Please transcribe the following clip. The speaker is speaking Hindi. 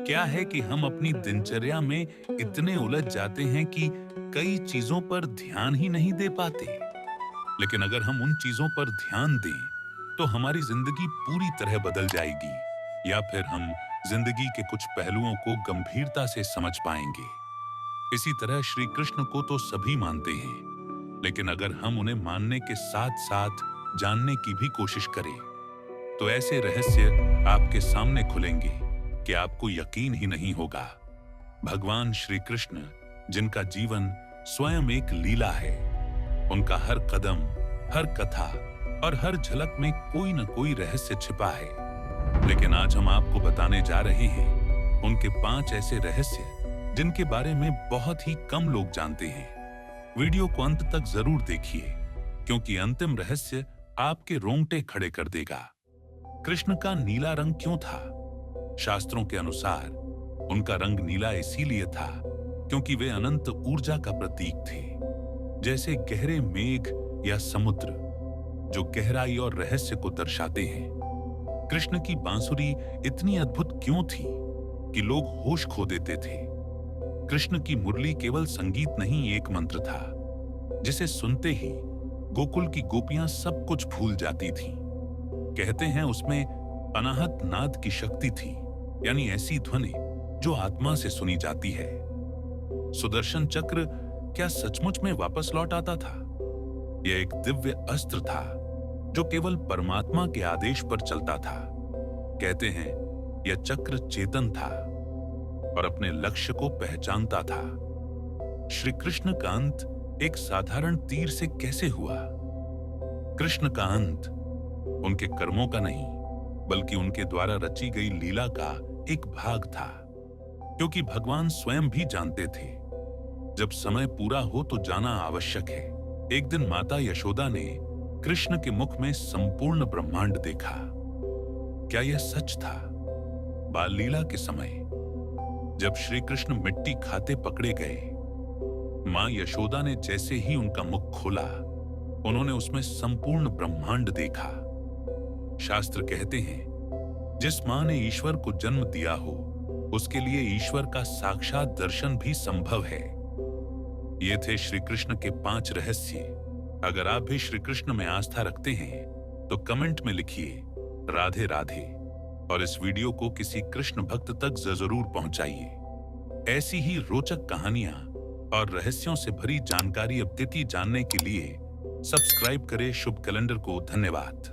क्या है कि हम अपनी दिनचर्या में इतने उलझ जाते हैं कि कई चीजों पर ध्यान ही नहीं दे पाते। लेकिन अगर हम उन चीजों पर ध्यान दें, तो हमारी जिंदगी पूरी तरह बदल जाएगी या फिर हम जिंदगी के कुछ पहलुओं को गंभीरता से समझ पाएंगे। इसी तरह श्री कृष्ण को तो सभी मानते हैं, लेकिन अगर हम उन्हें मानने के साथ-साथ जानने की भी कोशिश करें, तो ऐसे रहस्य आपके सामने खुलेंगे कि आपको यकीन ही नहीं होगा। भगवान श्री कृष्ण, जिनका जीवन स्वयं एक लीला है, उनका हर कदम, हर कथा और हर झलक में कोई न कोई रहस्य छिपा है। लेकिन आज हम आपको बताने जा रहे हैं उनके 5 ऐसे रहस्य जिनके बारे में बहुत ही कम लोग जानते हैं। वीडियो को अंत तक जरूर देखिए, क्योंकि अंतिम रहस्य आपके रोंगटे खड़े कर देगा। कृष्ण का नीला रंग क्यों था? शास्त्रों के अनुसार उनका रंग नीला इसीलिए था क्योंकि वे अनंत ऊर्जा का प्रतीक थे, जैसे गहरे मेघ या समुद्र, जो गहराई और रहस्य को दर्शाते हैं। कृष्ण की बांसुरी इतनी अद्भुत क्यों थी कि लोग होश खो देते थे? कृष्ण की मुरली केवल संगीत नहीं, एक मंत्र था जिसे सुनते ही गोकुल की गोपियां सब कुछ भूल जाती थीं। कहते हैं उसमें अनाहत नाद की शक्ति थी, यानी ऐसी ध्वनि जो आत्मा से सुनी जाती है। सुदर्शन चक्र क्या सचमुच में वापस लौट आता था? यह एक दिव्य अस्त्र था जो केवल परमात्मा के आदेश पर चलता था। कहते हैं यह चक्र चेतन था और अपने लक्ष्य को पहचानता था। श्री कृष्ण का अंत एक साधारण तीर से कैसे हुआ? कृष्ण का अंत उनके कर्मों का नहीं, बल्कि उनके द्वारा रची गई लीला का एक भाग था। क्योंकि भगवान स्वयं भी जानते थे, जब समय पूरा हो तो जाना आवश्यक है। एक दिन माता यशोदा ने कृष्ण के मुख में संपूर्ण ब्रह्मांड देखा। क्या यह सच था? बाल लीला के समय जब श्री कृष्ण मिट्टी खाते पकड़े गए, मां यशोदा ने जैसे ही उनका मुख खोला, उन्होंने उसमें संपूर्ण ब्रह्मांड देखा। शास्त्र कहते हैं जिस मां ने ईश्वर को जन्म दिया हो, उसके लिए ईश्वर का साक्षात दर्शन भी संभव है। ये थे श्री कृष्ण के 5 रहस्य। अगर आप भी श्री कृष्ण में आस्था रखते हैं तो कमेंट में लिखिए राधे राधे, और इस वीडियो को किसी कृष्ण भक्त तक जरूर पहुंचाइए। ऐसी ही रोचक कहानियां और रहस्यों से भरी जानकारी अपडेट जानने के लिए सब्सक्राइब करें शुभ कैलेंडर को। धन्यवाद।